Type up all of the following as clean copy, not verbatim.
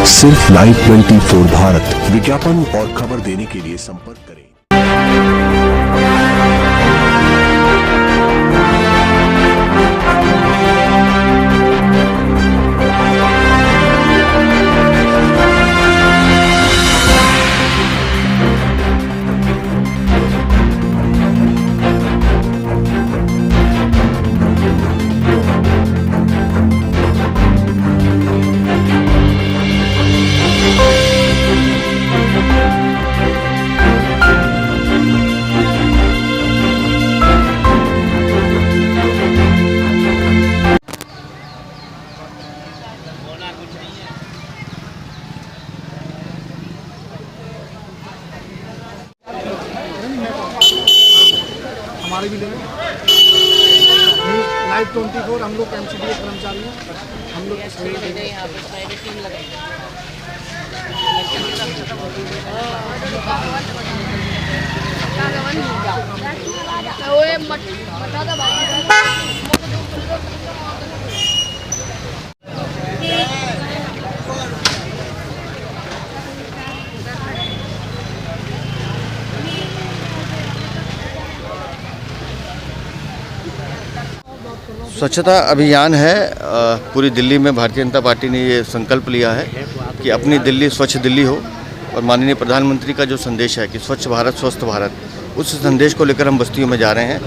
सिर्फ लाइव 24 भारत। विज्ञापन और खबर देने के लिए संपर्क करें। हमारे भी लेंगे लाइव 24 हम लोग एमसीडी कर्मचारी हैं। हम लोग यहाँ पे साइड टीम लगाएंगे। स्वच्छता अभियान है। पूरी दिल्ली में भारतीय जनता पार्टी ने ये संकल्प लिया है कि अपनी दिल्ली स्वच्छ दिल्ली हो, और माननीय प्रधानमंत्री का जो संदेश है कि स्वच्छ भारत स्वस्थ भारत, उस संदेश को लेकर हम बस्तियों में जा रहे हैं।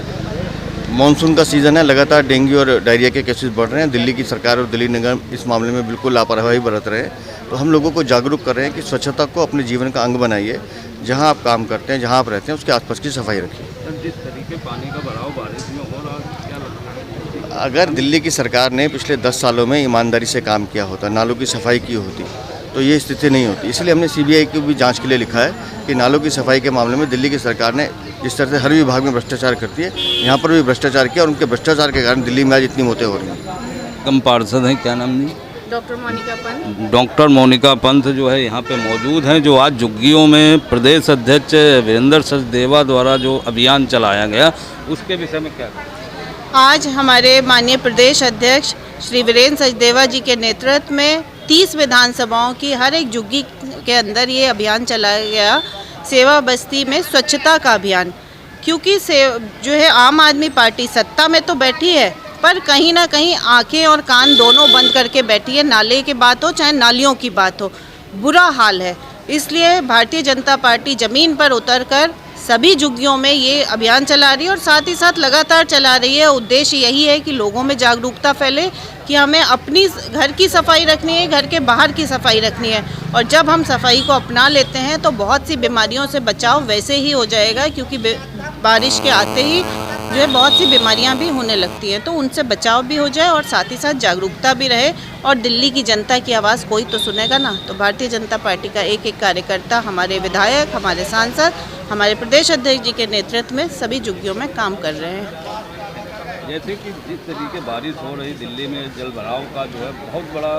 मानसून का सीज़न है, लगातार डेंगू और डायरिया के केसेस बढ़ रहे हैं। दिल्ली की सरकार और दिल्ली निगम इस मामले में बिल्कुल लापरवाही बरत रहे हैं। तो हम लोगों को जागरूक कर रहे हैं कि स्वच्छता को अपने जीवन का अंग बनाइए। जहाँ आप काम करते हैं, जहाँ आप रहते हैं, उसके आसपास की सफाई रखिए। जिस तरीके पानी का बढ़ाव बारिश में हो रहा है, क्या लगता है? अगर दिल्ली की सरकार ने पिछले 10 सालों में ईमानदारी से काम किया होता, नालों की सफाई की होती, तो ये स्थिति नहीं होती। इसलिए हमने सीबीआई को भी जांच के लिए लिखा है कि नालों की सफाई के मामले में दिल्ली की सरकार ने जिस तरह से हर विभाग में भ्रष्टाचार करती है, यहाँ पर भी भ्रष्टाचार किया, और उनके भ्रष्टाचार के कारण दिल्ली में आज इतनी मौतें हो रही हैं। कम पार्षद हैं, क्या नाम नहीं? डॉक्टर मोनिका पंत। डॉक्टर मोनिका पंत जो है यहाँ पे मौजूद हैं, जो आज झुग्गियों में प्रदेश अध्यक्ष वीरेंद्र सचदेवा द्वारा जो अभियान चलाया गया, उसके विषय में क्या? आज हमारे माननीय प्रदेश अध्यक्ष श्री वीरेंद्र सचदेवा जी के नेतृत्व में 30 विधानसभाओं की हर एक झुग्गी के अंदर ये अभियान चलाया गया, सेवा बस्ती में स्वच्छता का अभियान। क्योंकि जो है आम आदमी पार्टी सत्ता में तो बैठी है, पर कहीं ना कहीं आंखें और कान दोनों बंद करके बैठी है। नाले की बात हो चाहे नालियों की बात हो, बुरा हाल है। इसलिए भारतीय जनता पार्टी ज़मीन पर उतरकर सभी झुग्गियों में ये अभियान चला रही है, और साथ ही साथ लगातार चला रही है। उद्देश्य यही है कि लोगों में जागरूकता फैले कि हमें अपनी घर की सफाई रखनी है, घर के बाहर की सफाई रखनी है। और जब हम सफाई को अपना लेते हैं तो बहुत सी बीमारियों से बचाव वैसे ही हो जाएगा, क्योंकि बारिश के आते ही जो है बहुत सी बीमारियां भी होने लगती हैं, तो उनसे बचाव भी हो जाए और साथ ही साथ जागरूकता भी रहे। और दिल्ली की जनता की आवाज़ कोई तो सुनेगा ना। तो भारतीय जनता पार्टी का एक एक कार्यकर्ता, हमारे विधायक, हमारे सांसद, हमारे प्रदेश अध्यक्ष जी के नेतृत्व में सभी झुग्गियों में काम कर रहे हैं। जैसे कि जिस तरीके बारिश हो रही दिल्ली में, जल भराव का जो है बहुत बड़ा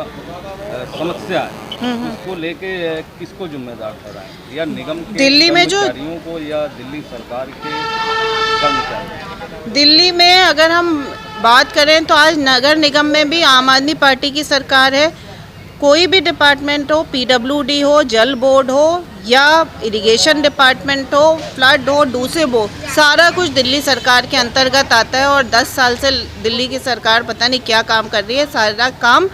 समस्या है, उसको लेके किसको जिम्मेदार ठहराएं? या निगम के दिल्ली में जो कर्मचारियों को, या दिल्ली सरकार के कर्मचारी? दिल्ली में अगर हम बात करें तो आज नगर निगम में भी आम आदमी पार्टी की सरकार है। कोई भी डिपार्टमेंट हो, पीडब्ल्यूडी हो, जल बोर्ड हो, या इरिगेशन डिपार्टमेंट हो, फ्लड हो, डूसेब हो, सारा कुछ दिल्ली सरकार के अंतर्गत आता है। और 10 साल से दिल्ली की सरकार पता नहीं क्या काम कर रही है। सारा काम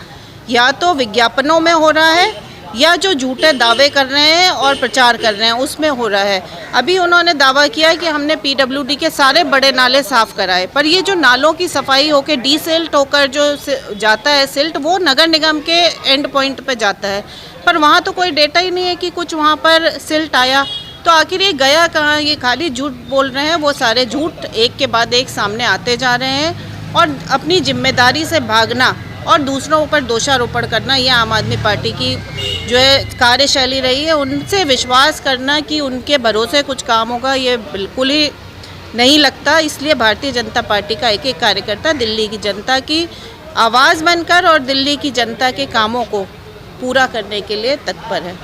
या तो विज्ञापनों में हो रहा है, या जो झूठे दावे कर रहे हैं और प्रचार कर रहे हैं उसमें हो रहा है। अभी उन्होंने दावा किया कि हमने पीडब्ल्यूडी के सारे बड़े नाले साफ़ कराए, पर ये जो नालों की सफाई होकर डीसिल्ट होकर जो जाता है सिल्ट, वो नगर निगम के एंड पॉइंट पे जाता है, पर वहाँ तो कोई डेटा ही नहीं है कि कुछ वहाँ पर सिल्ट आया। तो आखिर ये गया कहाँ? ये खाली झूठ बोल रहे हैं। वो सारे झूठ एक के बाद एक सामने आते जा रहे हैं, और अपनी जिम्मेदारी से भागना और दूसरों पर दोषारोपण करना, ये आम आदमी पार्टी की जो है कार्यशैली रही है। उनसे विश्वास करना कि उनके भरोसे कुछ काम होगा, ये बिल्कुल ही नहीं लगता। इसलिए भारतीय जनता पार्टी का एक एक कार्यकर्ता दिल्ली की जनता की आवाज़ बनकर और दिल्ली की जनता के कामों को पूरा करने के लिए तत्पर है।